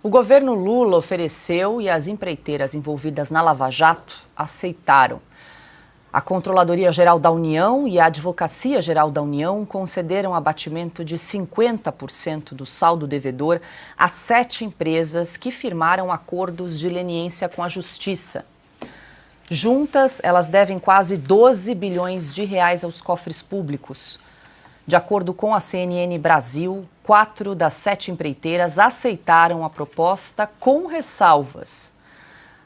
O governo Lula ofereceu e as empreiteiras envolvidas na Lava Jato aceitaram. A Controladoria Geral da União e a Advocacia Geral da União concederam abatimento de 50% do saldo devedor a 7 empresas que firmaram acordos de leniência com a Justiça. Juntas, elas devem quase 12 bilhões de reais aos cofres públicos. De acordo com a CNN Brasil, 4 das 7 empreiteiras aceitaram a proposta com ressalvas.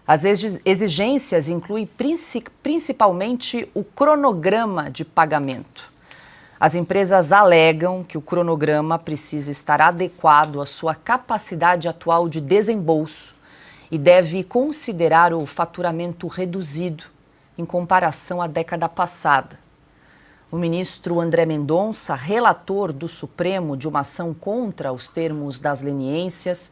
As exigências incluem principalmente o cronograma de pagamento. As empresas alegam que o cronograma precisa estar adequado à sua capacidade atual de desembolso e deve considerar o faturamento reduzido em comparação à década passada. O ministro André Mendonça, relator do Supremo de uma ação contra os termos das leniências,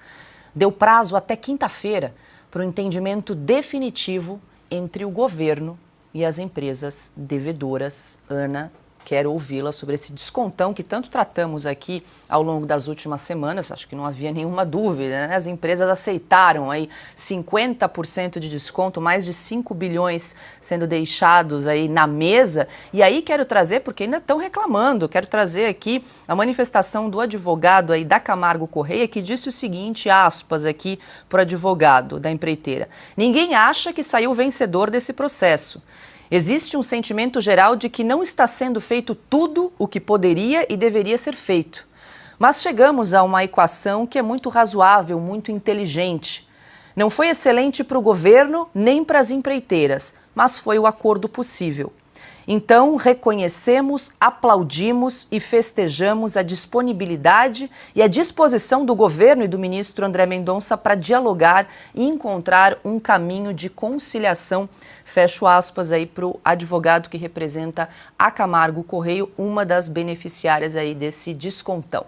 deu prazo até quinta-feira para o entendimento definitivo entre o governo e as empresas devedoras. Ana, quero ouvi-la sobre esse descontão que tanto tratamos aqui ao longo das últimas semanas. Acho que não havia nenhuma dúvida, né? As empresas aceitaram aí 50% de desconto, mais de 5 bilhões sendo deixados aí na mesa. E aí quero trazer, porque ainda estão reclamando, quero trazer aqui a manifestação do advogado aí da Camargo Correia, que disse o seguinte, aspas aqui para o advogado da empreiteira: ninguém acha que saiu vencedor desse processo. Existe um sentimento geral de que não está sendo feito tudo o que poderia e deveria ser feito. Mas chegamos a uma equação que é muito razoável, muito inteligente. Não foi excelente para o governo nem para as empreiteiras, mas foi o acordo possível. Então, reconhecemos, aplaudimos e festejamos a disponibilidade e a disposição do governo e do ministro André Mendonça para dialogar e encontrar um caminho de conciliação. Fecho aspas aí para o advogado que representa a Camargo Correia, uma das beneficiárias aí desse descontão.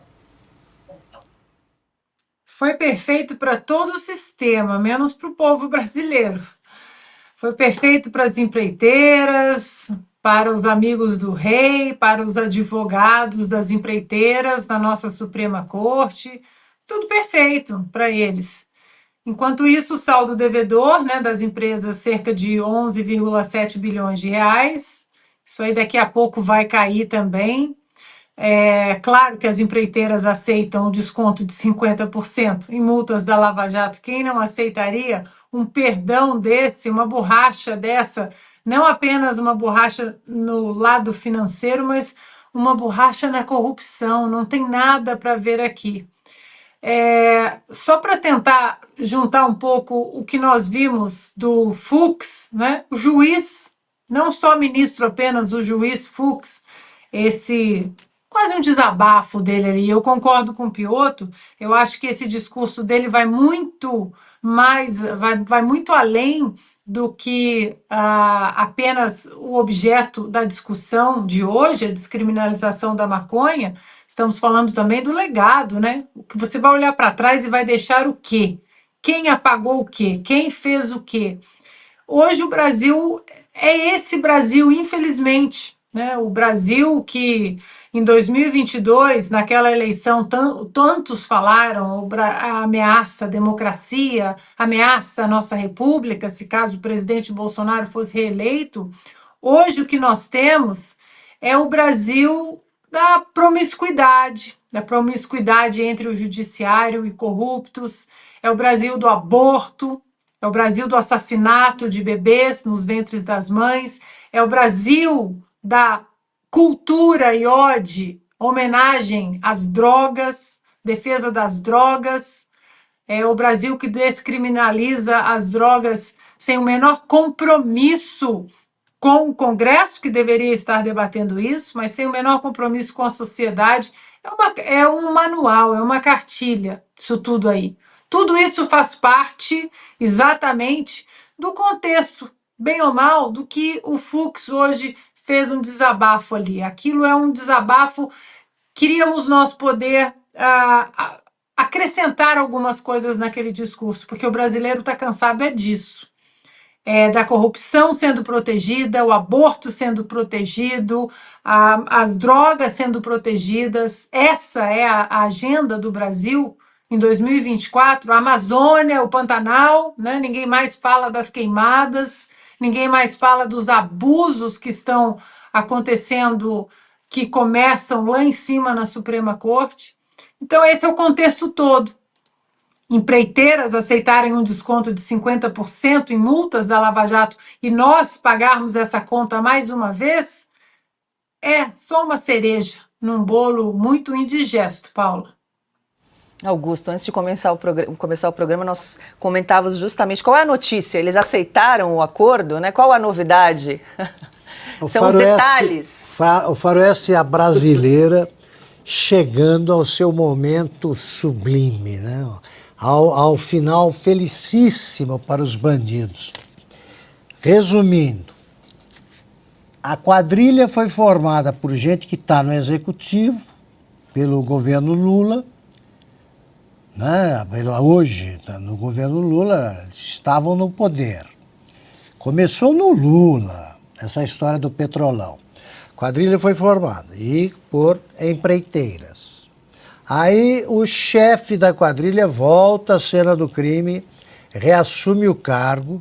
Foi perfeito para todo o sistema, menos para o povo brasileiro. Foi perfeito para as empreiteiras, para os amigos do rei, para os advogados das empreiteiras na nossa Suprema Corte. Tudo perfeito para eles. Enquanto isso, o saldo devedor, né, das empresas, cerca de 11,7 bilhões de reais. Isso aí daqui a pouco vai cair também. É claro que as empreiteiras aceitam o desconto de 50% em multas da Lava Jato. Quem não aceitaria um perdão desse, uma borracha dessa? Não apenas uma borracha no lado financeiro, mas uma borracha na corrupção. Não tem nada para ver aqui. Só para tentar juntar um pouco o que nós vimos do Fux, né? O juiz, não só ministro apenas, o juiz Fux, esse quase um desabafo dele ali. Eu concordo com o Piotto, eu acho que esse discurso dele vai muito mais, vai muito além do que apenas o objeto da discussão de hoje, a descriminalização da maconha. Estamos falando também do legado, né? O que você vai olhar para trás e vai deixar o quê? Quem apagou o quê? Quem fez o quê? Hoje o Brasil é esse Brasil, infelizmente, né? O Brasil que em 2022, naquela eleição, tantos falaram a ameaça à democracia, ameaça à nossa república, se caso o presidente Bolsonaro fosse reeleito. Hoje o que nós temos é o Brasil da promiscuidade entre o judiciário e corruptos, é o Brasil do aborto, é o Brasil do assassinato de bebês nos ventres das mães, é o Brasil da cultura e ode, homenagem às drogas, defesa das drogas, é o Brasil que descriminaliza as drogas sem o menor compromisso com o Congresso, que deveria estar debatendo isso, mas sem o menor compromisso com a sociedade. É um manual, é uma cartilha, isso tudo aí. Tudo isso faz parte exatamente do contexto, bem ou mal, do que o Fux hoje fez um desabafo ali. Aquilo é um desabafo, queríamos nós poder acrescentar algumas coisas naquele discurso, porque o brasileiro está cansado disso. Da corrupção sendo protegida, o aborto sendo protegido, as drogas sendo protegidas. Essa é a agenda do Brasil em 2024, a Amazônia, o Pantanal, né? Ninguém mais fala das queimadas, ninguém mais fala dos abusos que estão acontecendo, que começam lá em cima na Suprema Corte. Então, esse é o contexto todo. Empreiteiras aceitarem um desconto de 50% em multas da Lava Jato e nós pagarmos essa conta mais uma vez, é só uma cereja num bolo muito indigesto, Paula. Augusto, antes de começar o programa, nós comentávamos justamente qual é a notícia. Eles aceitaram o acordo, né? Qual a novidade? São os detalhes. O faroeste é a brasileira chegando ao seu momento sublime, né? Ao final felicíssimo para os bandidos. Resumindo, a quadrilha foi formada por gente que está no executivo, pelo governo Lula, né? Hoje, no governo Lula, estavam no poder. Começou no Lula, essa história do Petrolão. A quadrilha foi formada e por empreiteiras. Aí o chefe da quadrilha volta à cena do crime, reassume o cargo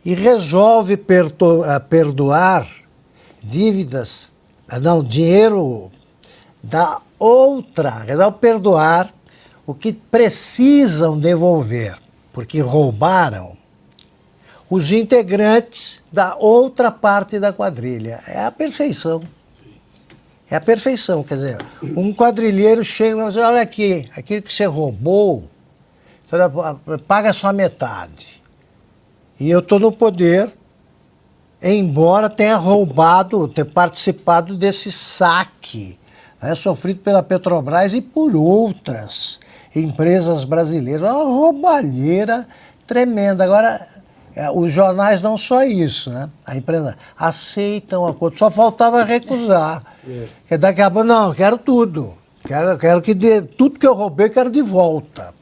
e resolve perdoar dívidas, dinheiro da outra, resolve perdoar o que precisam devolver, porque roubaram os integrantes da outra parte da quadrilha. É a perfeição. É a perfeição, quer dizer, um quadrilheiro chega e diz, olha aqui, aquilo que você roubou, paga só metade. E eu estou no poder, embora tenha roubado, tenha participado desse saque, né, sofrido pela Petrobras e por outras empresas brasileiras. Uma roubalheira tremenda. Agora, os jornais não só isso, né? A empresa aceitam o acordo, só faltava recusar. Que daqui a pouco, não, quero tudo. Quero que tudo que eu roubei, quero de volta.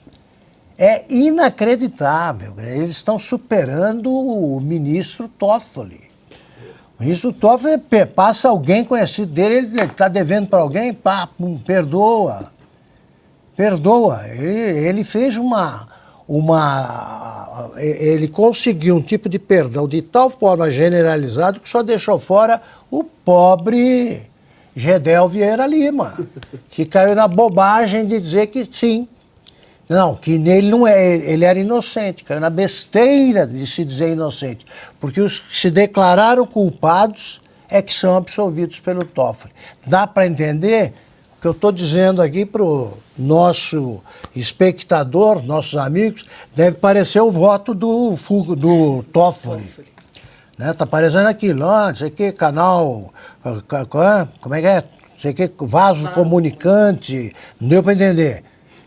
É inacreditável. Eles estão superando o ministro Toffoli. O ministro Toffoli passa alguém conhecido dele, ele está devendo para alguém, pá, perdoa. Perdoa. Ele fez ele conseguiu um tipo de perdão de tal forma generalizado que só deixou fora o pobre Gedel Vieira Lima, que caiu na bobagem de dizer que sim. Não, que nele não é, ele era inocente, caiu na besteira de se dizer inocente, porque os que se declararam culpados é que são absolvidos pelo Toffoli. Dá para entender o que eu estou dizendo aqui para o nosso espectador, nossos amigos, deve parecer o voto do Toffoli. Né? Tá aparecendo aquilo, não sei o que, canal, como é que é? Não sei o que, vaso comunicante, não deu para entender.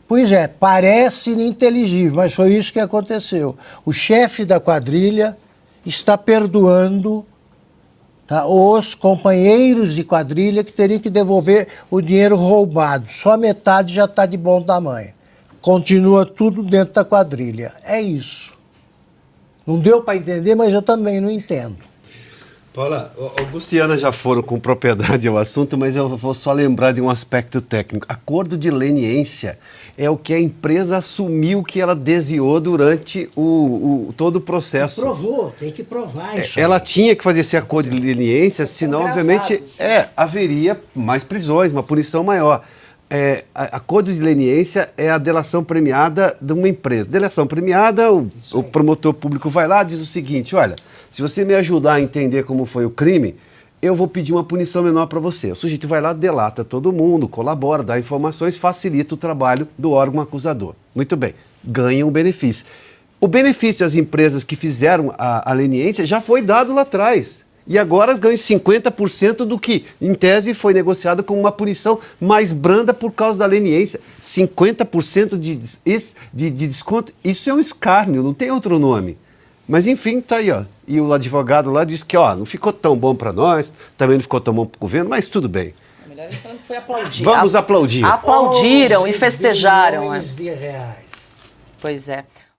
Pois é, parece ininteligível, mas foi isso que aconteceu. O chefe da quadrilha está perdoando, tá, os companheiros de quadrilha que teriam que devolver o dinheiro roubado. Só metade já está de bom tamanho. Continua tudo dentro da quadrilha. É isso. Não deu para entender, mas eu também não entendo. Paula, Augusto e Ana já foram com propriedade ao assunto, mas eu vou só lembrar de um aspecto técnico. Acordo de leniência é o que a empresa assumiu que ela desviou durante todo o processo. Provou, tem que provar isso. Ela tinha que fazer esse acordo de leniência, senão, obviamente, haveria mais prisões, uma punição maior. Acordo de leniência é a delação premiada de uma empresa. Delação premiada, o promotor público vai lá e diz o seguinte, olha, se você me ajudar a entender como foi o crime, eu vou pedir uma punição menor para você. O sujeito vai lá, delata todo mundo, colabora, dá informações, facilita o trabalho do órgão acusador. Muito bem, ganha um benefício. O benefício às empresas que fizeram a leniência já foi dado lá atrás. E agora elas ganham 50% do que, em tese, foi negociado como uma punição mais branda por causa da leniência. 50% de desconto, isso é um escárnio, não tem outro nome. Mas enfim, tá aí, ó. E o advogado lá disse que, ó, não ficou tão bom para nós, também não ficou tão bom para o governo, mas tudo bem. A melhor foi aplaudir. Vamos aplaudir. Aplaudiram e festejaram. De reais. Pois é.